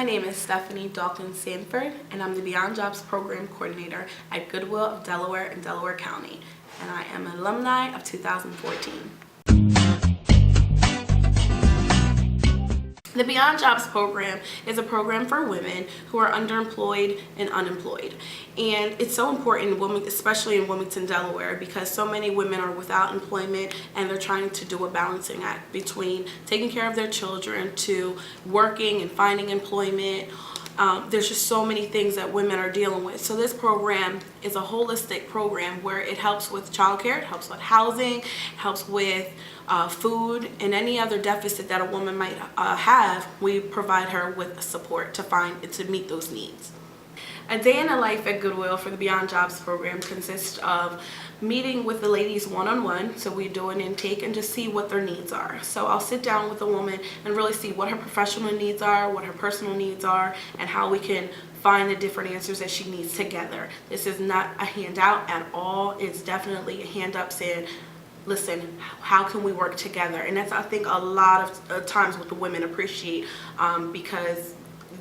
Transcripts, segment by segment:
name is Stephanie Dalton-Sanford, and I'm the Beyond Jobs Program Coordinator at Goodwill of Delaware in Delaware County, and I am an alumni of 2014. The Beyond Jobs program is a program for women who are underemployed and unemployed. And it's so important, especially in Wilmington, Delaware, because so many women are without employment and they're trying to do a balancing act between taking care of their children to working and finding employment. There's just so many things that women are dealing with. So this program is a holistic program where it helps with childcare, it helps with housing, helps with food, and any other deficit that a woman might have. We provide her with support to meet those needs. A day in the life at Goodwill for the Beyond Jobs program consists of meeting with the ladies one-on-one. So we do an intake and just see what their needs are. So I'll sit down with a woman and really see what her professional needs are, what her personal needs are, and how we can find the different answers that she needs together. This is not a handout at all. It's definitely a hand up saying, listen, how can we work together? And that's, I think, a lot of times what the women appreciate because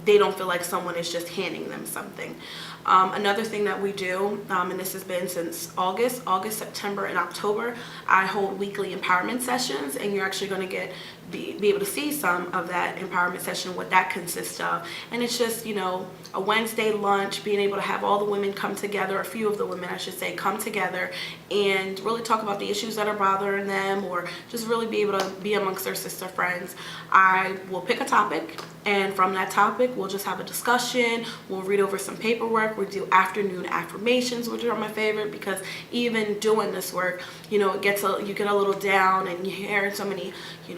they don't feel like someone is just handing them something. Another thing that we do, and this has been since August, September, and October, I hold weekly empowerment sessions, and you're actually going to be able to see some of that empowerment session, what that consists of. And it's just, a Wednesday lunch, being able to have all the women come together, a few of the women I should say, come together and really talk about the issues that are bothering them, or just really be able to be amongst their sister friends. I will pick a topic, and from that topic we'll just have a discussion, we'll read over some paperwork, we do afternoon affirmations, which are my favorite, because even doing this work, you get a little down and you hear so many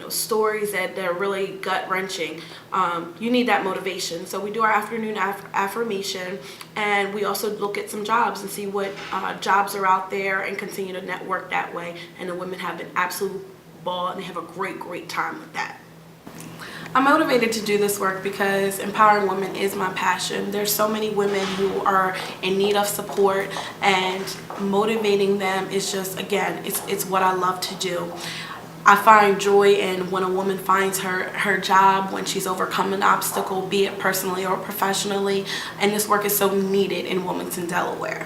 stories that they're really gut-wrenching. You need that motivation. So we do our afternoon affirmation, and we also look at some jobs and see what jobs are out there and continue to network that way. And the women have an absolute ball, and they have a great time with that. I'm motivated to do this work because empowering women is my passion. There's so many women who are in need of support, and motivating them is just, again, it's what I love to do. I find joy in when a woman finds her job, when she's overcome an obstacle, be it personally or professionally, and this work is so needed in Wilmington, Delaware.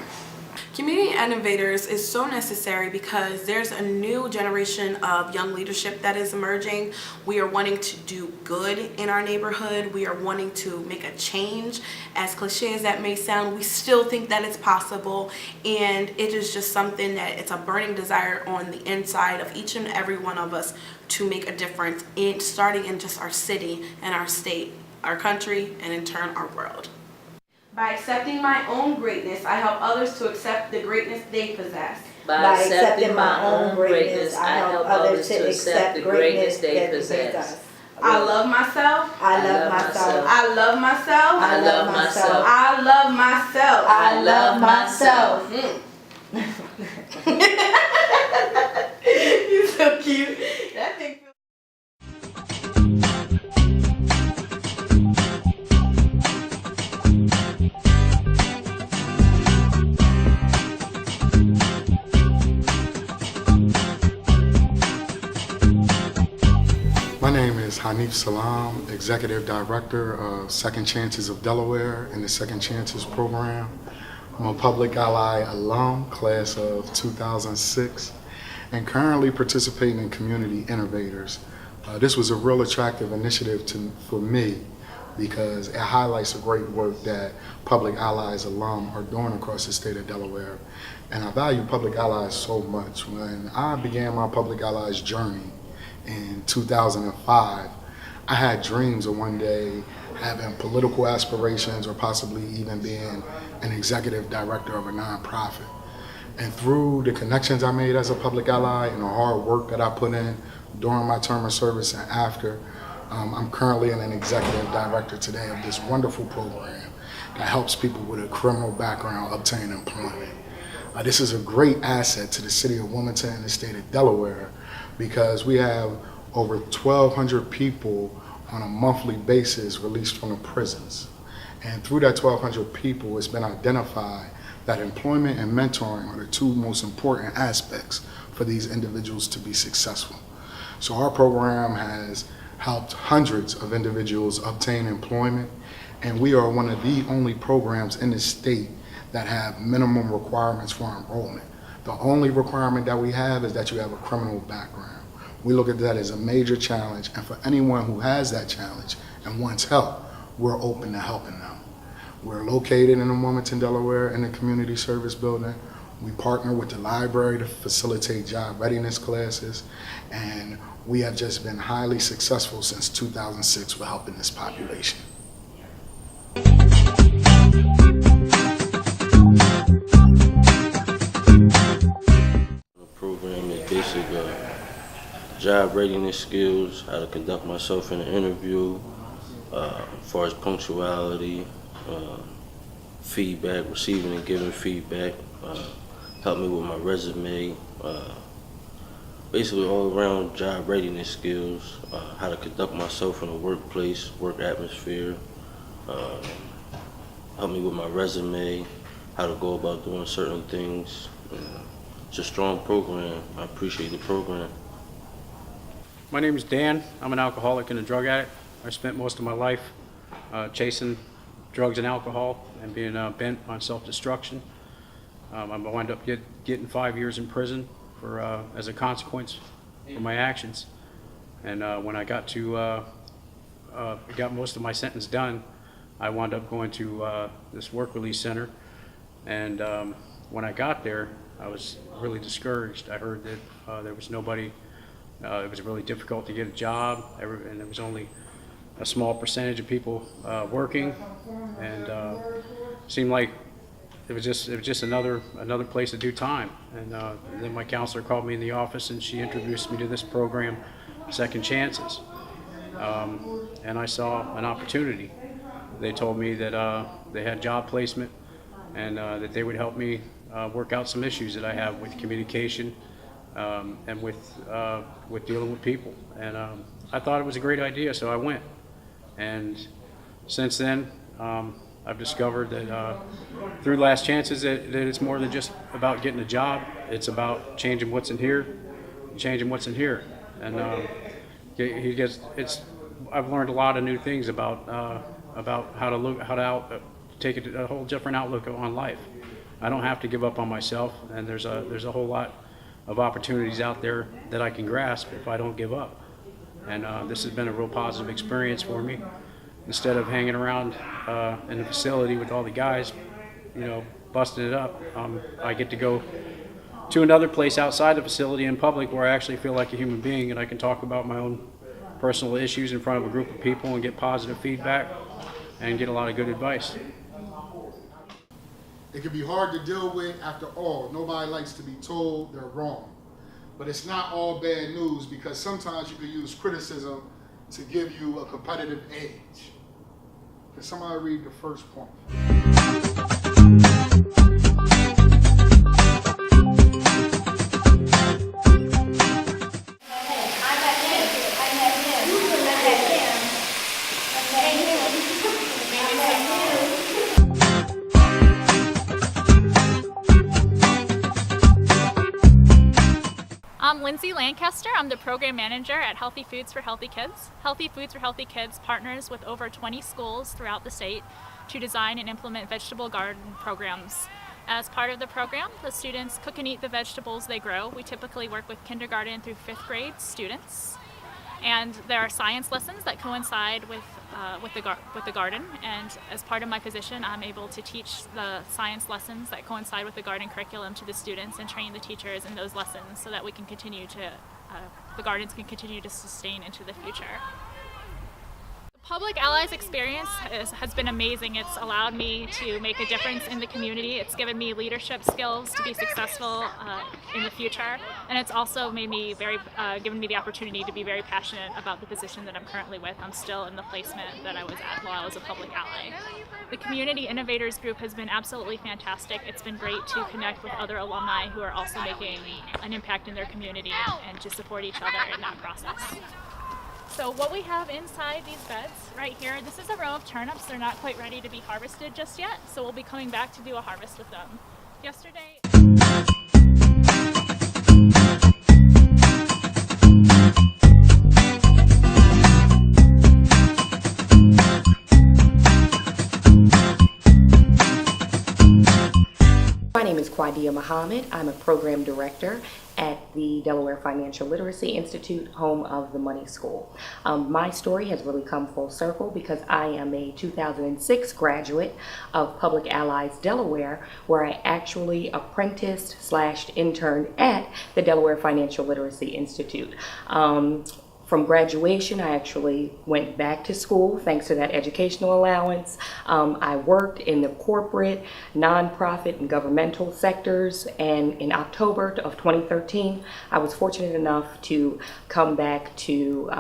Community Innovators is so necessary because there's a new generation of young leadership that is emerging. We are wanting to do good in our neighborhood. We are wanting to make a change. As cliche as that may sound, we still think that it's possible, and it is just something that it's a burning desire on the inside of each and every one of us to make a difference, starting in just our city and our state, our country, and in turn our world. By accepting my own greatness, I help others to accept the greatness they possess. By accepting my own greatness, I help others to accept the greatness they possess. I love myself. I love myself. I love myself. I love myself. I love myself. I love myself. You're so cute. That thing. My name is Hanif Salam, Executive Director of Second Chances of Delaware in the Second Chances program. I'm a Public Ally alum, class of 2006, and currently participating in Community Innovators. This was a real attractive initiative for me because it highlights the great work that Public Allies alum are doing across the state of Delaware. And I value Public Allies so much. When I began my Public Allies journey in 2005, I had dreams of one day having political aspirations or possibly even being an executive director of a nonprofit. And through the connections I made as a public ally and the hard work that I put in during my term of service and after, I'm currently an executive director today of this wonderful program that helps people with a criminal background obtain employment. This is a great asset to the city of Wilmington and the state of Delaware, because we have over 1,200 people on a monthly basis released from the prisons. And through that 1,200 people, it's been identified that employment and mentoring are the two most important aspects for these individuals to be successful. So our program has helped hundreds of individuals obtain employment, And we are one of the only programs in the state that have minimum requirements for enrollment. The only requirement that we have is that you have a criminal background. We look at that as a major challenge, and for anyone who has that challenge and wants help, we're open to helping them. We're located in Wilmington, Delaware, in the Community Service Building. We partner with the library to facilitate job readiness classes, and we have just been highly successful since 2006 with helping this population. The program is basically job readiness skills, how to conduct myself in an interview, as far as punctuality, feedback, receiving and giving feedback, help me with my resume, basically all around job readiness skills, how to conduct myself in a workplace, work atmosphere, help me with my resume, how to go about doing certain things. It's a strong program. I appreciate the program. My name is Dan. I'm an alcoholic and a drug addict. I spent most of my life chasing drugs and alcohol and being bent on self-destruction. I wound up getting 5 years in prison for as a consequence for my actions. And when I got most of my sentence done, I wound up going to this work release center. And when I got there, I was really discouraged. I heard that there was nobody. It was really difficult to get a job, and there was only a small percentage of people working, and seemed like it was just another place to do time. And then my counselor called me in the office, and she introduced me to this program, Second Chances, and I saw an opportunity. They told me that they had job placement, and that they would help me work out some issues that I have with communication and with dealing with people. And I thought it was a great idea, so I went. And since then, I've discovered that through Last Chances that it's more than just about getting a job. It's about changing what's in here, changing what's in here. And I've learned a lot of new things about how to take a whole different outlook on life. I don't have to give up on myself, and there's a whole lot of opportunities out there that I can grasp if I don't give up. And this has been a real positive experience for me. Instead of hanging around in the facility with all the guys, busting it up, I get to go to another place outside the facility in public where I actually feel like a human being, and I can talk about my own personal issues in front of a group of people and get positive feedback and get a lot of good advice. It can be hard to deal with. After all, nobody likes to be told they're wrong. But it's not all bad news, because sometimes you can use criticism to give you a competitive edge. Can somebody read the first point? I'm Lindsay Lancaster. I'm the program manager at Healthy Foods for Healthy Kids. Healthy Foods for Healthy Kids partners with over 20 schools throughout the state to design and implement vegetable garden programs. As part of the program, the students cook and eat the vegetables they grow. We typically work with kindergarten through 5th grade students. And there are science lessons that coincide with the garden, and as part of my position, I'm able to teach the science lessons that coincide with the garden curriculum to the students and train the teachers in those lessons so that we can continue to, the gardens can continue to sustain into the future. Public Allies experience has been amazing. It's allowed me to make a difference in the community. It's given me leadership skills to be successful in the future, and it's also made me given me the opportunity to be very passionate about the position that I'm currently with. I'm still in the placement that I was at while I was a Public Ally. The Community Innovators group has been absolutely fantastic. It's been great to connect with other alumni who are also making an impact in their community and to support each other in that process. So what we have inside these beds right here, this is a row of turnips. They're not quite ready to be harvested just yet, so we'll be coming back to do a harvest with them. Yesterday. Quadia Muhammad. I'm a program director at the Delaware Financial Literacy Institute, home of the Money School. My story has really come full circle because I am a 2006 graduate of Public Allies Delaware, where I actually apprenticed/interned at the Delaware Financial Literacy Institute. From graduation, I actually went back to school thanks to that educational allowance. I worked in the corporate, nonprofit, and governmental sectors, and in October of 2013, I was fortunate enough to come back to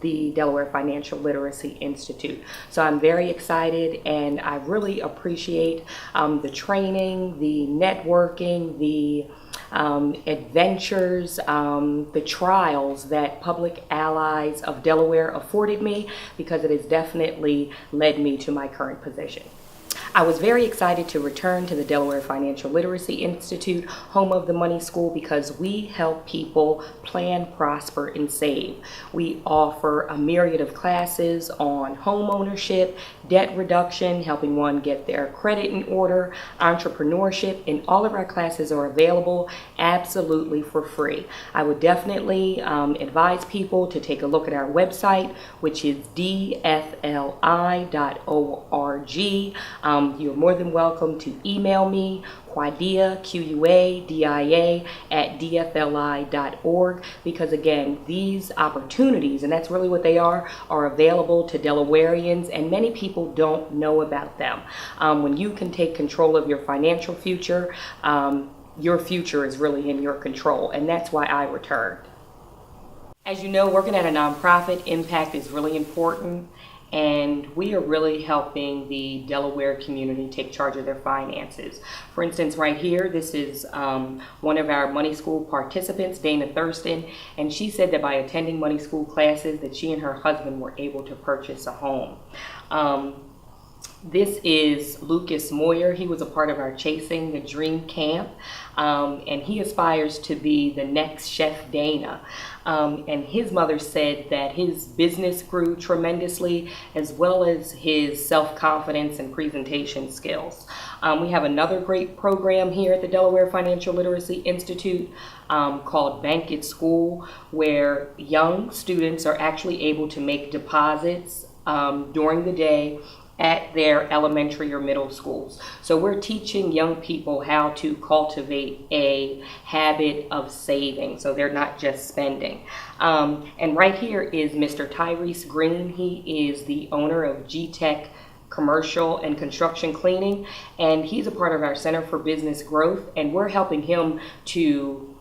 the Delaware Financial Literacy Institute. So I'm very excited, and I really appreciate the training, the networking, the adventures, the trials that Public Allies of Delaware afforded me, because it has definitely led me to my current position. I was very excited to return to the Delaware Financial Literacy Institute, home of the Money School, because we help people plan, prosper, and save. We offer a myriad of classes on home ownership, debt reduction, helping one get their credit in order, entrepreneurship, and all of our classes are available absolutely for free. I would definitely advise people to take a look at our website, which is dfli.org. You're more than welcome to email me, Quadia, Quadia, @dfli.org, because again, these opportunities, and that's really what they are available to Delawareans, and many people don't know about them. When you can take control of your financial future, your future is really in your control, and that's why I returned. As you know, working at a nonprofit, impact is really important. And we are really helping the Delaware community take charge of their finances. For instance, right here, this is one of our Money School participants, Dana Thurston, and she said that by attending Money School classes that she and her husband were able to purchase a home. This is Lucas Moyer. He was a part of our Chasing the Dream camp, and he aspires to be the next Chef Dana. And his mother said that his business grew tremendously, as well as his self-confidence and presentation skills. We have another great program here at the Delaware Financial Literacy Institute called Bank at School, where young students are actually able to make deposits during the day at their elementary or middle schools. So we're teaching young people how to cultivate a habit of saving, so they're not just spending. And right here is Mr. Tyrese Green. He is the owner of G-Tech Commercial and Construction Cleaning, and he's a part of our Center for Business Growth, and we're helping him to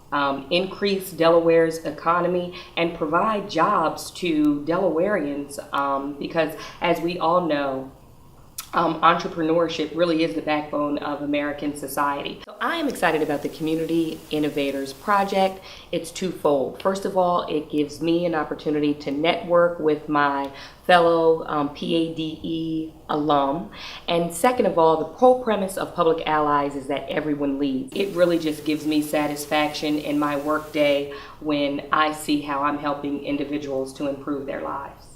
increase Delaware's economy and provide jobs to Delawareans, because as we all know, entrepreneurship really is the backbone of American society. So I am excited about the Community Innovators project. It's twofold. First of all, it gives me an opportunity to network with my fellow PADE alum. And second of all, the whole premise of Public Allies is that everyone leads. It really just gives me satisfaction in my work day when I see how I'm helping individuals to improve their lives.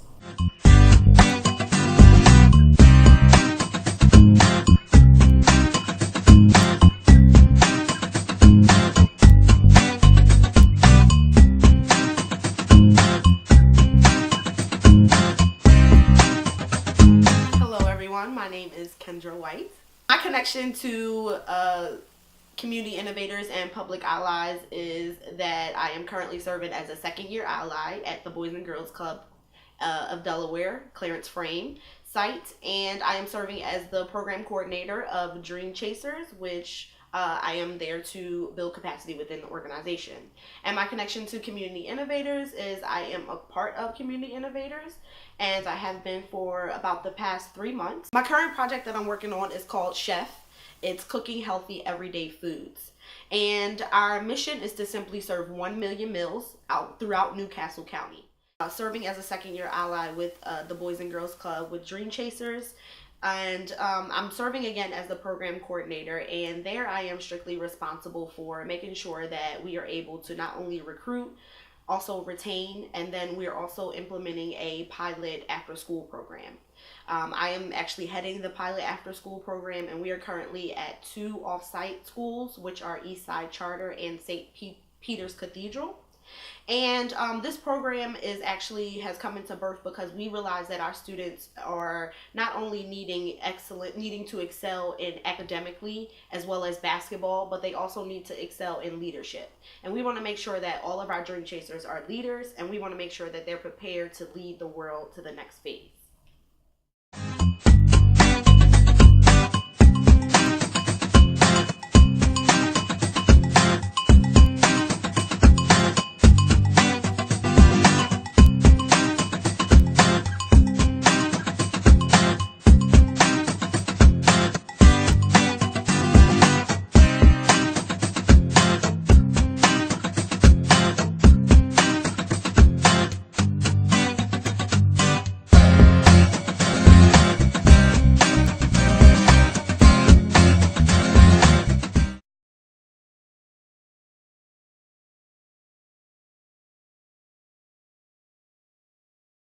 My name is Kendra White. My connection to Community Innovators and Public Allies is that I am currently serving as a second-year ally at the Boys and Girls Club of Delaware, Clarence Frame site, and I am serving as the program coordinator of Dream Chasers, which I am there to build capacity within the organization. And my connection to Community Innovators is I am a part of Community Innovators, and I have been for about the past 3 months. My current project that I'm working on is called Chef. It's cooking healthy everyday foods. And our mission is to simply serve 1 million meals out throughout Newcastle County. Serving as a second-year ally with the Boys and Girls Club with Dream Chasers. And I'm serving again as the program coordinator, and there I am strictly responsible for making sure that we are able to not only recruit also retain, and then we're also implementing a pilot after school program. I am actually heading the pilot after school program, and we are currently at 2 off-site schools, which are Eastside Charter and St. Peter's Cathedral. And this program has come into birth because we realize that our students are not only needing to excel in academically as well as basketball, but they also need to excel in leadership. And we want to make sure that all of our dream chasers are leaders, and we want to make sure that they're prepared to lead the world to the next phase.